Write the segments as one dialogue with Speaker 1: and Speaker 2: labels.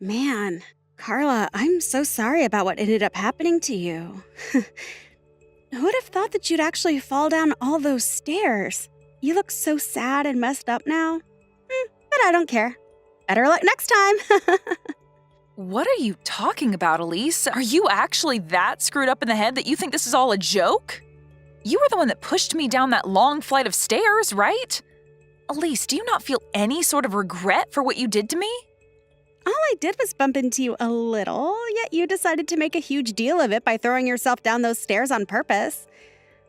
Speaker 1: Man, Carla, I'm so sorry about what ended up happening to you. Who would have thought that you'd actually fall down all those stairs? You look so sad and messed up now. But I don't care. Better luck next time.
Speaker 2: What are you talking about, Elise? Are you actually that screwed up in the head that you think this is all a joke? You were the one that pushed me down that long flight of stairs, right? Elise, do you not feel any sort of regret for what you did to me?
Speaker 1: All I did was bump into you a little, yet you decided to make a huge deal of it by throwing yourself down those stairs on purpose.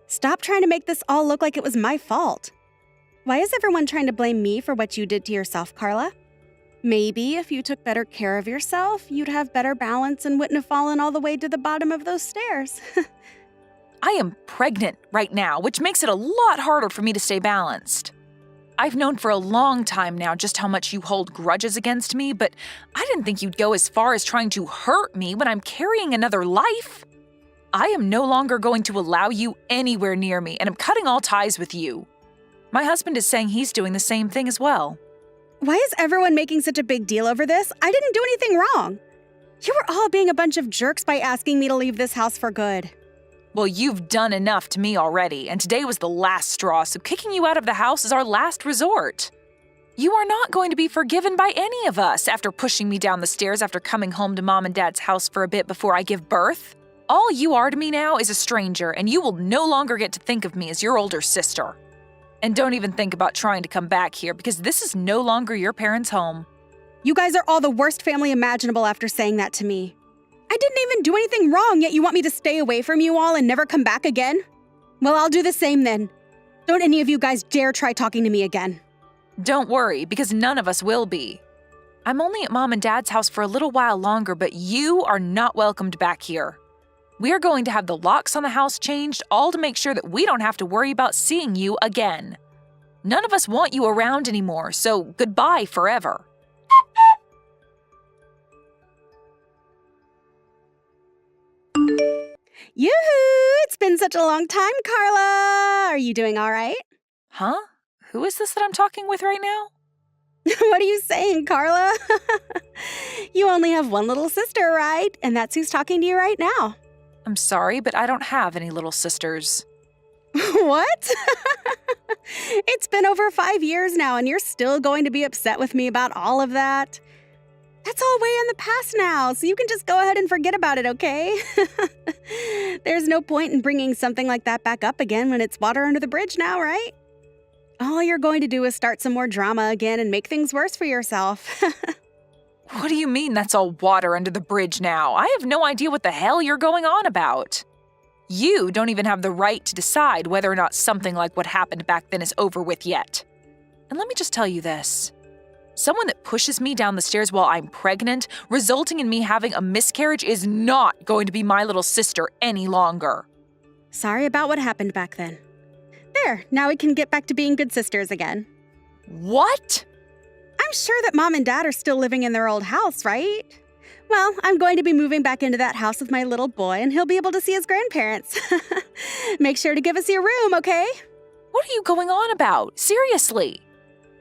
Speaker 1: Stop trying to make this all look like it was my fault. Why is everyone trying to blame me for what you did to yourself, Carla? Maybe if you took better care of yourself, you'd have better balance and wouldn't have fallen all the way to the bottom of those stairs.
Speaker 2: I am pregnant right now, which makes it a lot harder for me to stay balanced. I've known for a long time now just how much you hold grudges against me, but I didn't think you'd go as far as trying to hurt me when I'm carrying another life. I am no longer going to allow you anywhere near me, and I'm cutting all ties with you. My husband is saying he's doing the same thing as well.
Speaker 1: Why is everyone making such a big deal over this? I didn't do anything wrong. You were all being a bunch of jerks by asking me to leave this house for good.
Speaker 2: Well, you've done enough to me already, and today was the last straw, so kicking you out of the house is our last resort. You are not going to be forgiven by any of us after pushing me down the stairs after coming home to Mom and Dad's house for a bit before I give birth. All you are to me now is a stranger, and you will no longer get to think of me as your older sister. And don't even think about trying to come back here, because this is no longer your parents' home.
Speaker 1: You guys are all the worst family imaginable after saying that to me. I didn't even do anything wrong, yet you want me to stay away from you all and never come back again? Well, I'll do the same then. Don't any of you guys dare try talking to me again.
Speaker 2: Don't worry, because none of us will be. I'm only at Mom and Dad's house for a little while longer, but you are not welcomed back here. We are going to have the locks on the house changed, all to make sure that we don't have to worry about seeing you again. None of us want you around anymore, so goodbye forever.
Speaker 1: Yoo-hoo! It's been such a long time, Carla! Are you doing all right?
Speaker 2: Huh? Who is this that I'm talking with right now?
Speaker 1: What are you saying, Carla? You only have one little sister, right? And that's who's talking to you right now.
Speaker 2: I'm sorry, but I don't have any little sisters.
Speaker 1: What? It's been over 5 years now, and you're still going to be upset with me about all of that? That's all way in the past now, so you can just go ahead and forget about it, okay? There's no point in bringing something like that back up again when it's water under the bridge now, right? All you're going to do is start some more drama again and make things worse for yourself.
Speaker 2: What do you mean that's all water under the bridge now? I have no idea what the hell you're going on about. You don't even have the right to decide whether or not something like what happened back then is over with yet. And let me just tell you this. Someone that pushes me down the stairs while I'm pregnant, resulting in me having a miscarriage, is not going to be my little sister any longer.
Speaker 1: Sorry about what happened back then. There, now we can get back to being good sisters again.
Speaker 2: What?
Speaker 1: I'm sure that Mom and Dad are still living in their old house, right? Well, I'm going to be moving back into that house with my little boy, and he'll be able to see his grandparents. Make sure to give us your room, okay?
Speaker 2: What are you going on about? Seriously?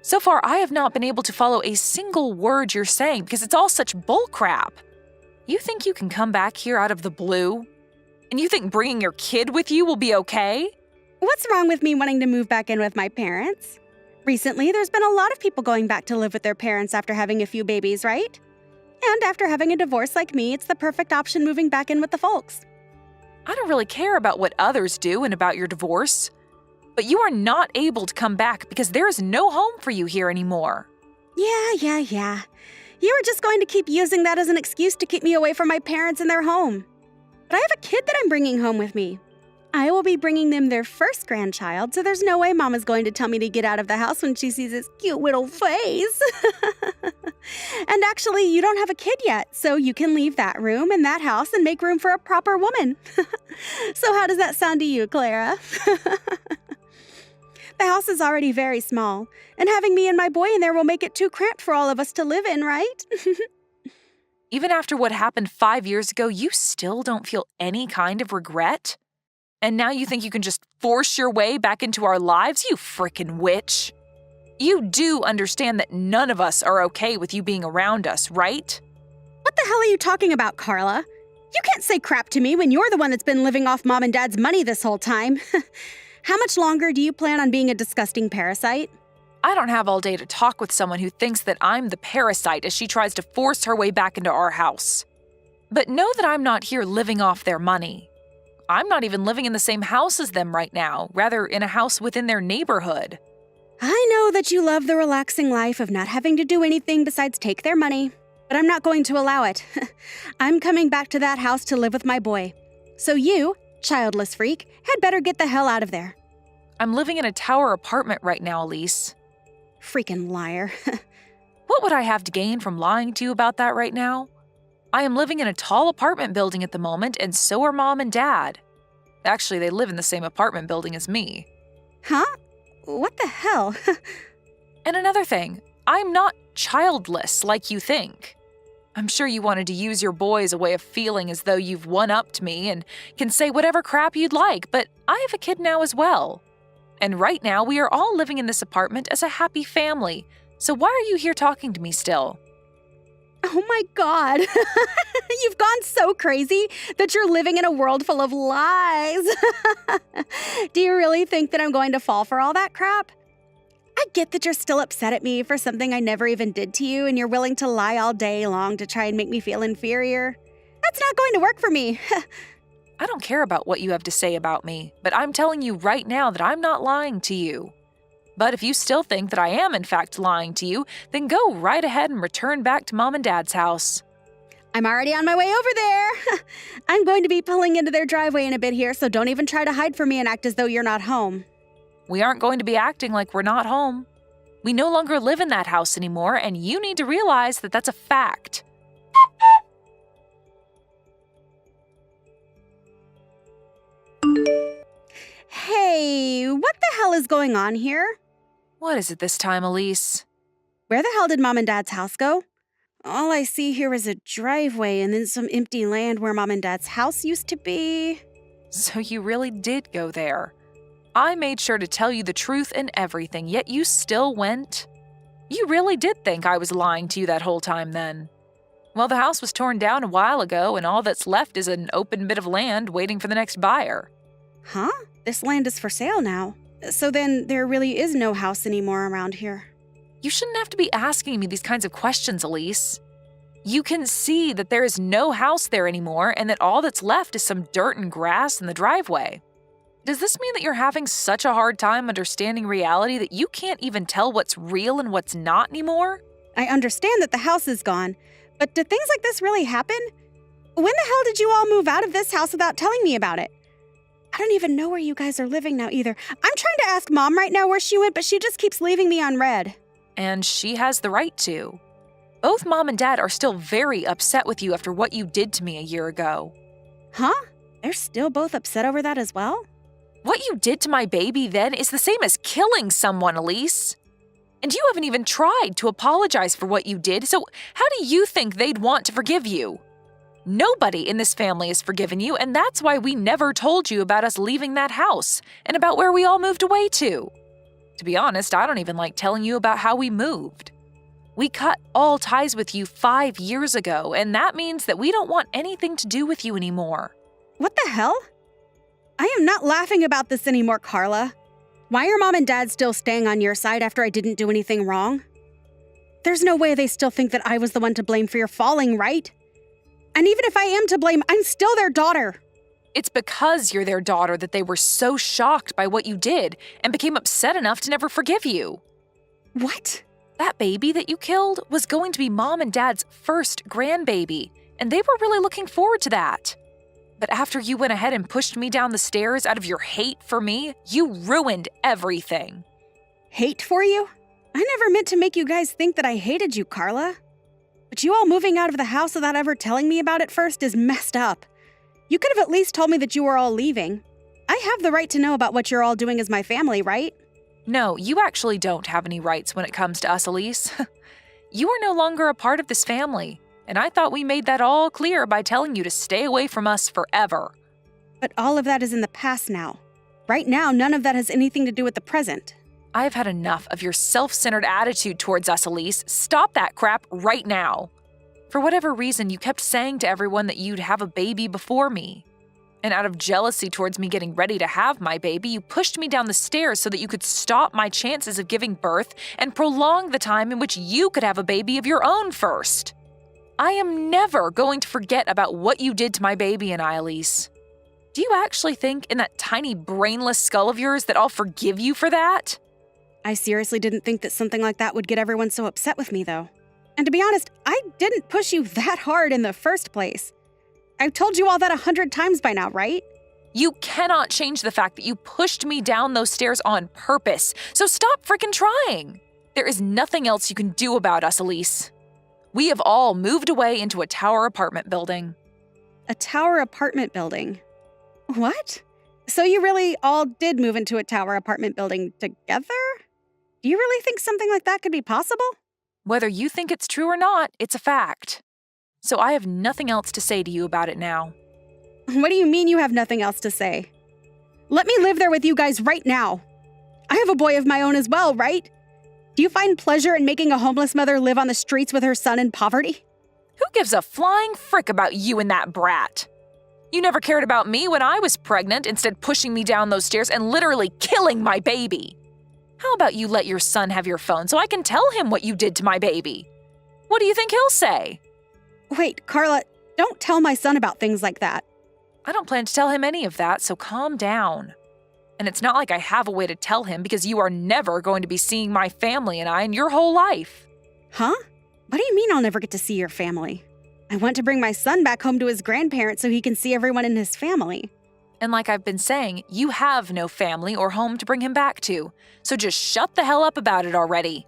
Speaker 2: So far, I have not been able to follow a single word you're saying because it's all such bullcrap. You think you can come back here out of the blue? And you think bringing your kid with you will be okay?
Speaker 1: What's wrong with me wanting to move back in with my parents? Recently, there's been a lot of people going back to live with their parents after having a few babies, right? And after having a divorce like me, it's the perfect option moving back in with the folks.
Speaker 2: I don't really care about what others do and about your divorce. But you are not able to come back because there is no home for you here anymore.
Speaker 1: Yeah. You were just going to keep using that as an excuse to keep me away from my parents and their home. But I have a kid that I'm bringing home with me. I will be bringing them their first grandchild, so there's no way Mom is going to tell me to get out of the house when she sees his cute little face. And actually, you don't have a kid yet, so you can leave that room and that house and make room for a proper woman. So how does that sound to you, Clara? The house is already very small, and having me and my boy in there will make it too cramped for all of us to live in, right?
Speaker 2: Even after what happened 5 years ago, you still don't feel any kind of regret? And now you think you can just force your way back into our lives, you frickin' witch? You do understand that none of us are okay with you being around us, right?
Speaker 1: the hell are you talking about, Carla? You can't say crap to me when you're the one that's been living off Mom and Dad's money this whole time. How much longer do you plan on being a disgusting parasite?
Speaker 2: I don't have all day to talk with someone who thinks that I'm the parasite as she tries to force her way back into our house. But know that I'm not here living off their money. I'm not even living in the same house as them right now, rather in a house within their neighborhood.
Speaker 1: I know that you love the relaxing life of not having to do anything besides take their money, but I'm not going to allow it. I'm coming back to that house to live with my boy. So you, childless freak, had better get the hell out of there.
Speaker 2: I'm living in a tower apartment right now, Elise.
Speaker 1: Freaking liar.
Speaker 2: What would I have to gain from lying to you about that right now? I am living in a tall apartment building at the moment, and so are Mom and Dad. Actually, they live in the same apartment building as me.
Speaker 1: Huh? What the hell?
Speaker 2: And another thing, I'm not childless like you think. I'm sure you wanted to use your boy as a way of feeling as though you've one-upped me and can say whatever crap you'd like, but I have a kid now as well. And right now, we are all living in this apartment as a happy family, so why are you here talking to me still?
Speaker 1: Oh my God. You've gone so crazy that you're living in a world full of lies. Do you really think that I'm going to fall for all that crap? I get that you're still upset at me for something I never even did to you, and you're willing to lie all day long to try and make me feel inferior. That's not going to work for me.
Speaker 2: I don't care about what you have to say about me, but I'm telling you right now that I'm not lying to you. But if you still think that I am in fact lying to you, then go right ahead and return back to Mom and Dad's house.
Speaker 1: I'm already on my way over there. I'm going to be pulling into their driveway in a bit here, so don't even try to hide from me and act as though you're not home.
Speaker 2: We aren't going to be acting like we're not home. We no longer live in that house anymore, and you need to realize that that's a fact.
Speaker 1: Hey, what the hell is going on here?
Speaker 2: What is it this time, Elise?
Speaker 1: Where the hell did Mom and Dad's house go? All I see here is a driveway and then some empty land where Mom and Dad's house used to be.
Speaker 2: So you really did go there. I made sure to tell you the truth and everything, yet you still went? You really did think I was lying to you that whole time then. Well, the house was torn down a while ago, and all that's left is an open bit of land waiting for the next buyer.
Speaker 1: Huh? This land is for sale now. So then there really is no house anymore around here.
Speaker 2: You shouldn't have to be asking me these kinds of questions, Elise. You can see that there is no house there anymore and that all that's left is some dirt and grass in the driveway. Does this mean that you're having such a hard time understanding reality that you can't even tell what's real and what's not anymore?
Speaker 1: I understand that the house is gone, but do things like this really happen? When the hell did you all move out of this house without telling me about it? I don't even know where you guys are living now either. I'm trying to ask Mom right now where she went, but she just keeps leaving me unread.
Speaker 2: And she has the right to. Both Mom and Dad are still very upset with you after what you did to me a year ago.
Speaker 1: Huh? They're still both upset over that as well?
Speaker 2: What you did to my baby then is the same as killing someone, Elise. And you haven't even tried to apologize for what you did, so how do you think they'd want to forgive you? Nobody in this family has forgiven you, and that's why we never told you about us leaving that house and about where we all moved away to. To be honest, I don't even like telling you about how we moved. We cut all ties with you 5 years ago, and that means that we don't want anything to do with you anymore.
Speaker 1: What the hell? I am not laughing about this anymore, Carla. Why are Mom and Dad still staying on your side after I didn't do anything wrong? There's no way they still think that I was the one to blame for your falling, right? And even if I am to blame, I'm still their daughter.
Speaker 2: It's because you're their daughter that they were so shocked by what you did and became upset enough to never forgive you.
Speaker 1: What?
Speaker 2: That baby that you killed was going to be Mom and Dad's first grandbaby, and they were really looking forward to that. But after you went ahead and pushed me down the stairs out of your hate for me, you ruined everything.
Speaker 1: Hate for you? I never meant to make you guys think that I hated you, Carla. But you all moving out of the house without ever telling me about it first is messed up. You could have at least told me that you were all leaving. I have the right to know about what you're all doing as my family, right?
Speaker 2: No, you actually don't have any rights when it comes to us, Elise. You are no longer a part of this family, and I thought we made that all clear by telling you to stay away from us forever.
Speaker 1: But all of that is in the past now. Right now, none of that has anything to do with the present.
Speaker 2: I've had enough of your self-centered attitude towards us, Elise. Stop that crap right now. For whatever reason, you kept saying to everyone that you'd have a baby before me. And out of jealousy towards me getting ready to have my baby, you pushed me down the stairs so that you could stop my chances of giving birth and prolong the time in which you could have a baby of your own first. I am never going to forget about what you did to my baby and I, Elise. Do you actually think in that tiny brainless skull of yours that I'll forgive you for that?
Speaker 1: I seriously didn't think that something like that would get everyone so upset with me, though. And to be honest, I didn't push you that hard in the first place. I've told you all that 100 times by now, right?
Speaker 2: You cannot change the fact that you pushed me down those stairs on purpose, so stop freaking trying. There is nothing else you can do about us, Elise. We have all moved away into a tower apartment building.
Speaker 1: A tower apartment building? What? So you really all did move into a tower apartment building together? Do you really think something like that could be possible?
Speaker 2: Whether you think it's true or not, it's a fact. So I have nothing else to say to you about it now.
Speaker 1: What do you mean you have nothing else to say? Let me live there with you guys right now. I have a boy of my own as well, right? Do you find pleasure in making a homeless mother live on the streets with her son in poverty?
Speaker 2: Who gives a flying frick about you and that brat? You never cared about me when I was pregnant, instead pushing me down those stairs and literally killing my baby. How about you let your son have your phone so I can tell him what you did to my baby? What do you think he'll say?
Speaker 1: Wait, Carla, don't tell my son about things like that.
Speaker 2: I don't plan to tell him any of that, so calm down. And it's not like I have a way to tell him because you are never going to be seeing my family and I in your whole life.
Speaker 1: Huh? What do you mean I'll never get to see your family? I want to bring my son back home to his grandparents so he can see everyone in his family.
Speaker 2: And like I've been saying, you have no family or home to bring him back to, so just shut the hell up about it already.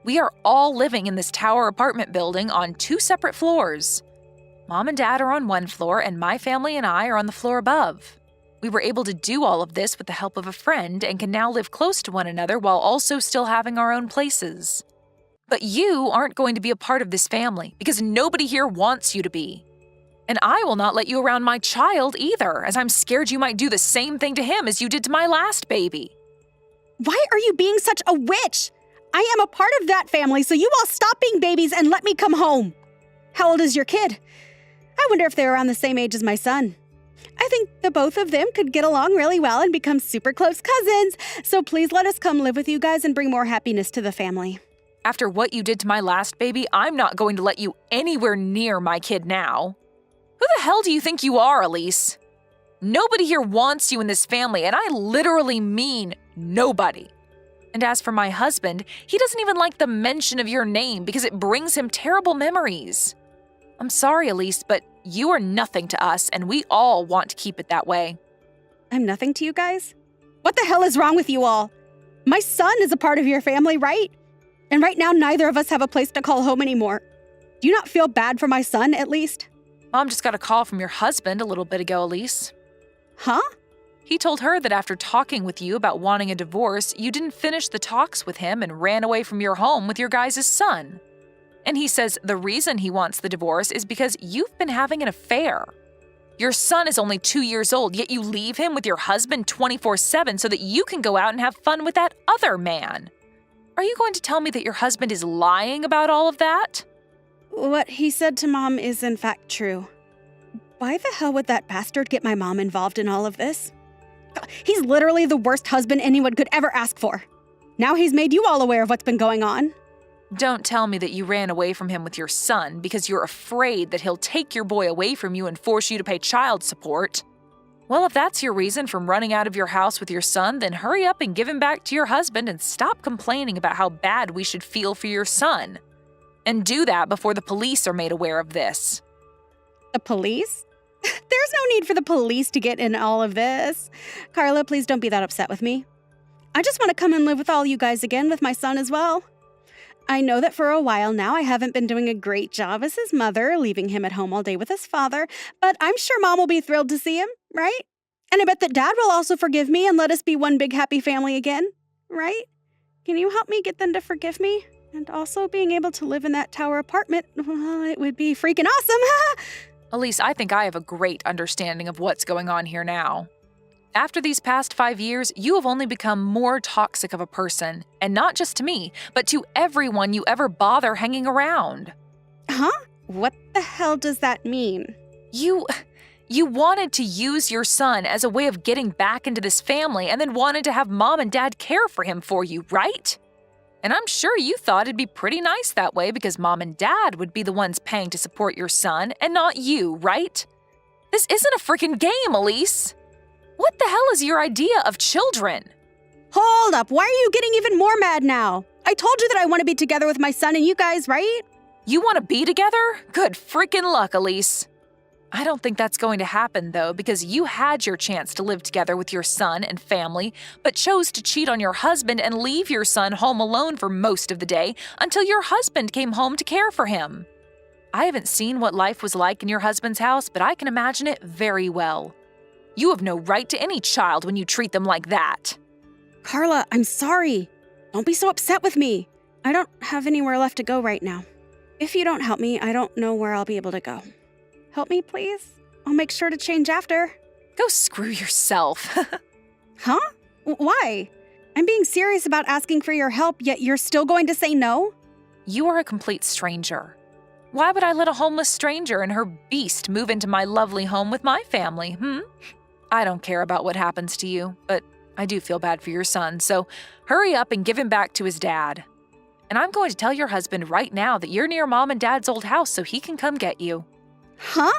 Speaker 2: We are all living in this tower apartment building on 2 separate floors. Mom and Dad are on one floor, and my family and I are on the floor above. We were able to do all of this with the help of a friend and can now live close to one another while also still having our own places. But you aren't going to be a part of this family because nobody here wants you to be. And I will not let you around my child either, as I'm scared you might do the same thing to him as you did to my last baby.
Speaker 1: Why are you being such a witch? I am a part of that family, so you all stop being babies and let me come home. How old is your kid? I wonder if they're around the same age as my son. I think the both of them could get along really well and become super close cousins, so please let us come live with you guys and bring more happiness to the family.
Speaker 2: After what you did to my last baby, I'm not going to let you anywhere near my kid now. Who the hell do you think you are, Elise? Nobody here wants you in this family, and I literally mean nobody. And as for my husband, he doesn't even like the mention of your name because it brings him terrible memories. I'm sorry, Elise, but you are nothing to us, and we all want to keep it that way.
Speaker 1: I'm nothing to you guys? What the hell is wrong with you all? My son is a part of your family, right? And right now, neither of us have a place to call home anymore. Do you not feel bad for my son, at least?
Speaker 2: Mom just got a call from your husband a little bit ago, Elise.
Speaker 1: Huh?
Speaker 2: He told her that after talking with you about wanting a divorce, you didn't finish the talks with him and ran away from your home with your guys' son. And he says the reason he wants the divorce is because you've been having an affair. Your son is only 2 years old, yet you leave him with your husband 24/7 so that you can go out and have fun with that other man. Are you going to tell me that your husband is lying about all of that?
Speaker 1: What he said to Mom is in fact true. Why the hell would that bastard get my mom involved in all of this? He's literally the worst husband anyone could ever ask for. Now he's made you all aware of what's been going on.
Speaker 2: Don't tell me that you ran away from him with your son because you're afraid that he'll take your boy away from you and force you to pay child support. Well, if that's your reason for running out of your house with your son, then hurry up and give him back to your husband and stop complaining about how bad we should feel for your son. And do that before the police are made aware of this.
Speaker 1: The police? There's no need for the police to get in all of this. Carla, please don't be that upset with me. I just want to come and live with all you guys again with my son as well. I know that for a while now I haven't been doing a great job as his mother, leaving him at home all day with his father, but I'm sure Mom will be thrilled to see him, right? And I bet that Dad will also forgive me and let us be one big happy family again, right? Can you help me get them to forgive me? And also being able to live in that tower apartment, well, it would be freaking awesome.
Speaker 2: Elise, I think I have a great understanding of what's going on here now. After these past 5 years, you have only become more toxic of a person, and not just to me, but to everyone you ever bother hanging around.
Speaker 1: Huh? What the hell does that mean?
Speaker 2: You wanted to use your son as a way of getting back into this family and then wanted to have mom and dad care for him for you, right? And I'm sure you thought it'd be pretty nice that way because mom and dad would be the ones paying to support your son and not you, right? This isn't a freaking game, Elise. What the hell is your idea of children?
Speaker 1: Hold up, why are you getting even more mad now? I told you that I want to be together with my son and you guys, right?
Speaker 2: You want to be together? Good freaking luck, Elise. I don't think that's going to happen, though, because you had your chance to live together with your son and family, but chose to cheat on your husband and leave your son home alone for most of the day until your husband came home to care for him. I haven't seen what life was like in your husband's house, but I can imagine it very well. You have no right to any child when you treat them like that.
Speaker 1: Carla, I'm sorry. Don't be so upset with me. I don't have anywhere left to go right now. If you don't help me, I don't know where I'll be able to go. Help me, please? I'll make sure to change after.
Speaker 2: Go screw yourself.
Speaker 1: Huh? Why? I'm being serious about asking for your help, yet you're still going to say no?
Speaker 2: You are a complete stranger. Why would I let a homeless stranger and her beast move into my lovely home with my family, I don't care about what happens to you, but I do feel bad for your son, so hurry up and give him back to his dad. And I'm going to tell your husband right now that you're near mom and dad's old house so he can come get you.
Speaker 1: Huh?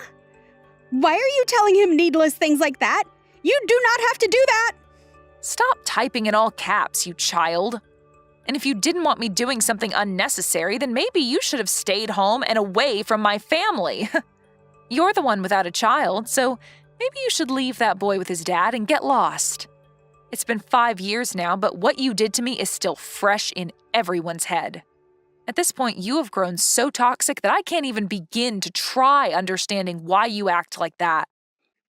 Speaker 1: Why are you telling him needless things like that? You do not have to do that!
Speaker 2: Stop typing in all caps, you child. And if you didn't want me doing something unnecessary, then maybe you should have stayed home and away from my family. You're the one without a child, so maybe you should leave that boy with his dad and get lost. It's been 5 years now, but what you did to me is still fresh in everyone's head. At this point, you have grown so toxic that I can't even begin to try understanding why you act like that.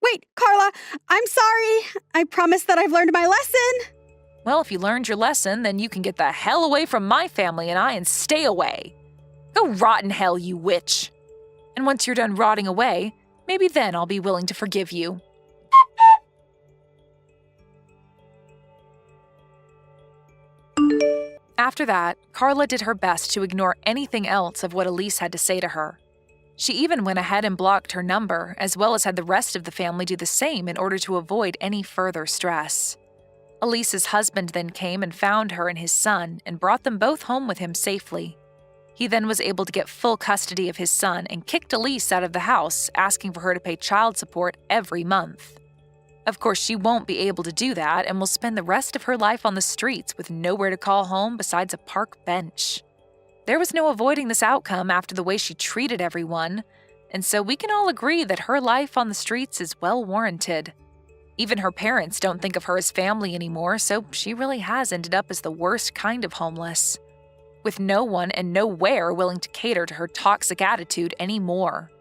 Speaker 1: Wait, Carla, I'm sorry. I promise that I've learned my lesson.
Speaker 2: Well, if you learned your lesson, then you can get the hell away from my family and I and stay away. Go rot in hell, you witch. And once you're done rotting away, maybe then I'll be willing to forgive you. After that, Carla did her best to ignore anything else of what Elise had to say to her. She even went ahead and blocked her number, as well as had the rest of the family do the same in order to avoid any further stress. Elise's husband then came and found her and his son and brought them both home with him safely. He then was able to get full custody of his son and kicked Elise out of the house, asking for her to pay child support every month. Of course, she won't be able to do that and will spend the rest of her life on the streets with nowhere to call home besides a park bench. There was no avoiding this outcome after the way she treated everyone, and so we can all agree that her life on the streets is well warranted. Even her parents don't think of her as family anymore, so she really has ended up as the worst kind of homeless, with no one and nowhere willing to cater to her toxic attitude anymore.